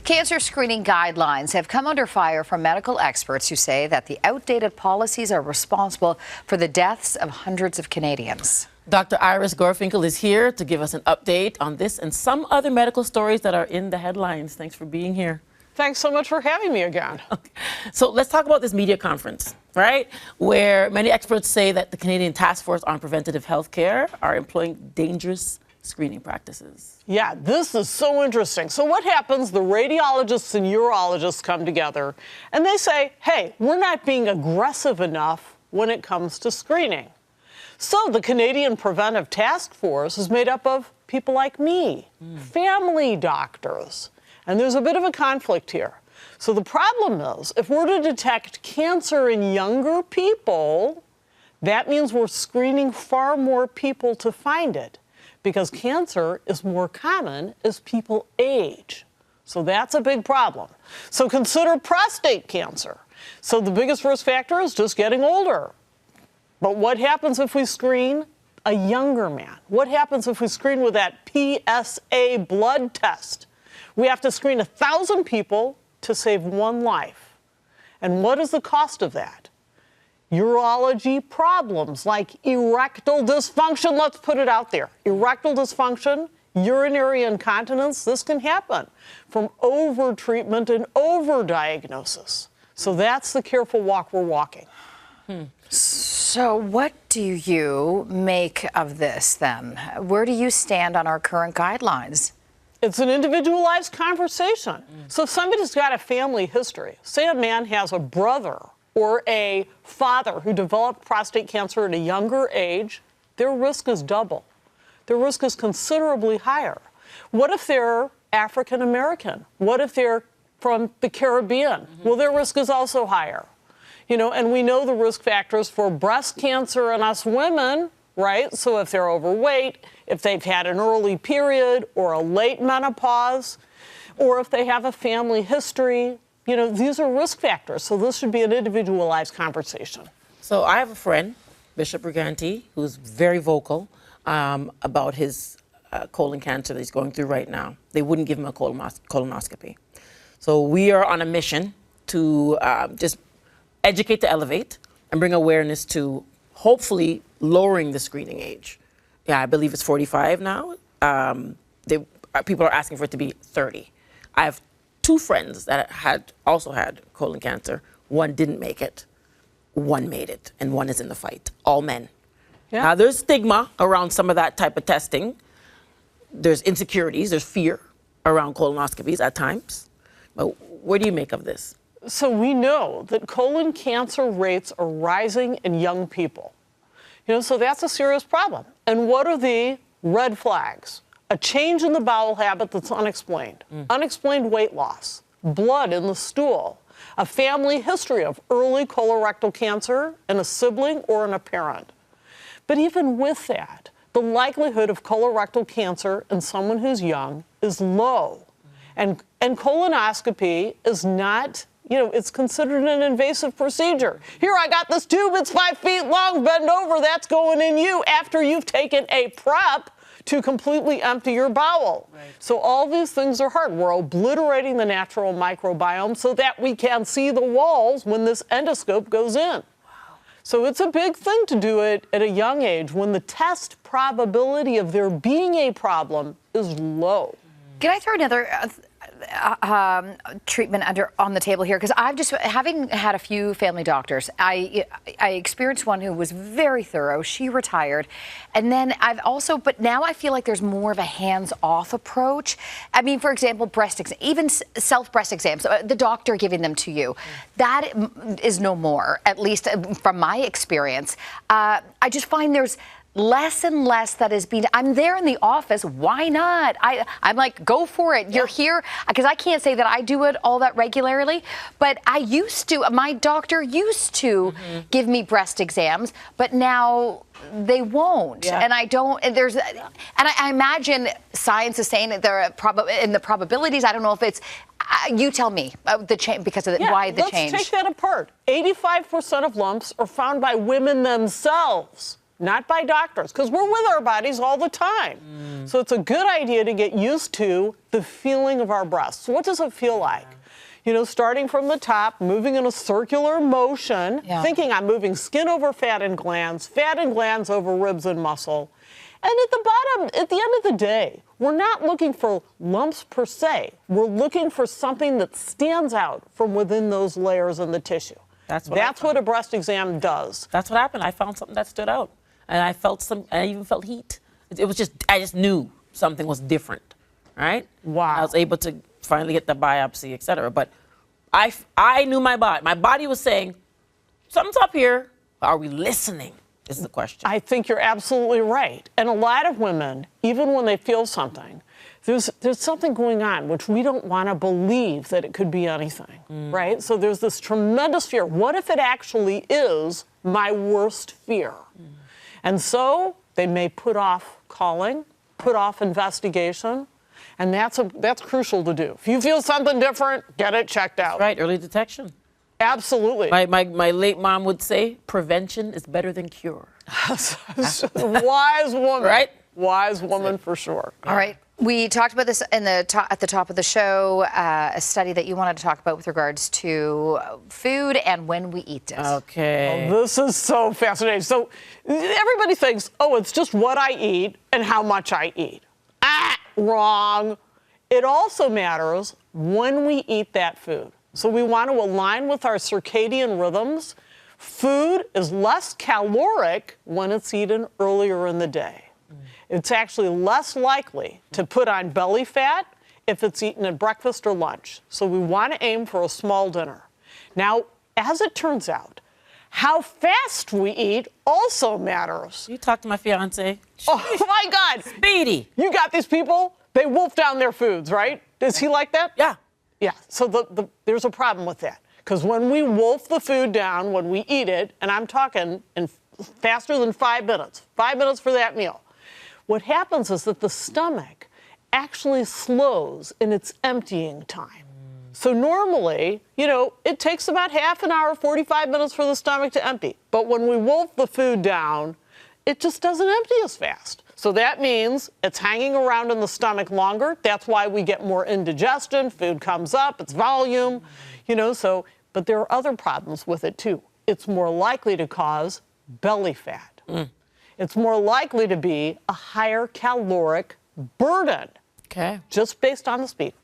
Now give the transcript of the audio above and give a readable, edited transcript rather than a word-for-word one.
Cancer screening guidelines have come under fire from medical experts who say that the outdated policies are responsible for the deaths of hundreds of Canadians. Dr. Iris Gorfinkel is here to give us an update on this and some other medical stories that are in the headlines. Thanks for being here. Thanks so much for having me again. Okay. So let's talk about this media conference, right? Where many experts say that the Canadian Task Force on Preventative Health Care are employing dangerous screening practices. Yeah, this is so interesting. So what happens, the radiologists and urologists come together and they say, hey, we're not being aggressive enough when it comes to screening. So the Canadian Preventive Task Force is made up of people like me, family doctors. And there's a bit of a conflict here. So the problem is, if we're to detect cancer in younger people, that means we're screening far more people to find it, because cancer is more common as people age. So that's a big problem. So consider prostate cancer. So the biggest risk factor is just getting older. But what happens if we screen a younger man? What happens if we screen with that PSA blood test? We have to screen 1,000 people to save one life. And what is the cost of that? Urology problems like erectile dysfunction, let's put it out there. Erectile dysfunction, urinary incontinence, this can happen from over-treatment and over-diagnosis. So that's the careful walk we're walking. So what do you make of this then? Where do you stand on our current guidelines? It's an individualized conversation. So if somebody's got a family history, say a man has a brother or a father who developed prostate cancer at a younger age, their risk is double. Their risk is considerably higher. What if they're African American? What if they're from the Caribbean? Well, their risk is also higher. You know, and we know the risk factors for breast cancer in us women, right? So if they're overweight, if they've had an early period or a late menopause, or if they have a family history, you know, these are risk factors. So this should be an individualized conversation. So I have a friend, Bishop Briganti, who's very vocal about his colon cancer that he's going through right now. They wouldn't give him a colonoscopy. So we are on a mission to just educate to elevate and bring awareness to hopefully lowering the screening age. Yeah, I believe it's 45 now. People are asking for it to be 30. I have two friends that also had colon cancer. One didn't make it, one made it, and one is in the fight. All men. Yeah. Now, there's stigma around some of that type of testing. There's insecurities, there's fear around colonoscopies at times. But what do you make of this? So we know that colon cancer rates are rising in young people. You know, so that's a serious problem. And what are the red flags? A change in the bowel habit that's unexplained. Unexplained weight loss, blood in the stool, a family history of early colorectal cancer in a sibling or in a parent. But even with that, the likelihood of colorectal cancer in someone who's young is low. And colonoscopy is not, you know, it's considered an invasive procedure. Here, I got this tube, it's 5 feet long, bend over, that's going in you after you've taken a prep to completely empty your bowel. Right. So all these things are hard. We're obliterating the natural microbiome so that we can see the walls when this endoscope goes in. Wow. So it's a big thing to do it at a young age when the test probability of there being a problem is low. Can I throw another treatment on the table here? Because I've just, having had a few family doctors, I experienced one who was very thorough. She retired. And then but now I feel like there's more of a hands-off approach. I mean, for example, breast exam, even self-breast exams, the doctor giving them to you. That is no more, at least from my experience. I just find there's less and less that is being, I'm there in the office, why not? I'm like, go for it. You're here, because I can't say that I do it all that regularly, but I used to, my doctor used to give me breast exams, but now they won't. And I don't, and I imagine science is saying that there are in the probabilities, I don't know if it's, you tell me the change, because of why the change. Let's take that apart. 85% of lumps are found by women themselves. not by doctors, because we're with our bodies all the time. So it's a good idea to get used to the feeling of our breasts. What does it feel like? You know, starting from the top, moving in a circular motion, thinking I'm moving skin over fat and glands over ribs and muscle. And at the bottom, at the end of the day, we're not looking for lumps per se. We're looking for something that stands out from within those layers in the tissue. That's what a breast exam does. That's what happened. I found something that stood out. And I even felt heat. It was just, I just knew something was different, right? Wow. I was able to finally get the biopsy, et cetera. But I knew my body. My body was saying, something's up here. Are we listening? Is the question. I think you're absolutely right. And a lot of women, even when they feel something, there's something going on which we don't want to believe that it could be anything, right? So there's this tremendous fear. What if it actually is my worst fear? And so they may put off calling, put off investigation, and that's crucial to do. If you feel something different, get it checked out. Right, early detection. Absolutely. My late mom would say, prevention is better than cure. Wise woman. Right? Wise woman for sure. All right. We talked about this at the top of the show, a study that you wanted to talk about with regards to food and when we eat it. Okay. Oh, this is so fascinating. So everybody thinks, oh, it's just what I eat and how much I eat. Wrong. It also matters when we eat that food. So we want to align with our circadian rhythms. Food is less caloric when it's eaten earlier in the day. It's actually less likely to put on belly fat if it's eaten at breakfast or lunch. So we want to aim for a small dinner. Now, as it turns out, how fast we eat also matters. You talk to my fiance. Oh my God. Speedy. You got these people, they wolf down their foods, right? Is he like that? Yeah. Yeah, so there's a problem with that. Because when we wolf the food down, when we eat it, and I'm talking in faster than 5 minutes, 5 minutes for that meal, what happens is that the stomach actually slows in its emptying time. So normally, you know, it takes about half an hour, 45 minutes for the stomach to empty. But when we wolf the food down, it just doesn't empty as fast. So that means it's hanging around in the stomach longer. That's why we get more indigestion. Food comes up, it's volume, you know, so, but there are other problems with it too. It's more likely to cause belly fat. It's more likely to be a higher caloric burden. Okay. Just based on the speed.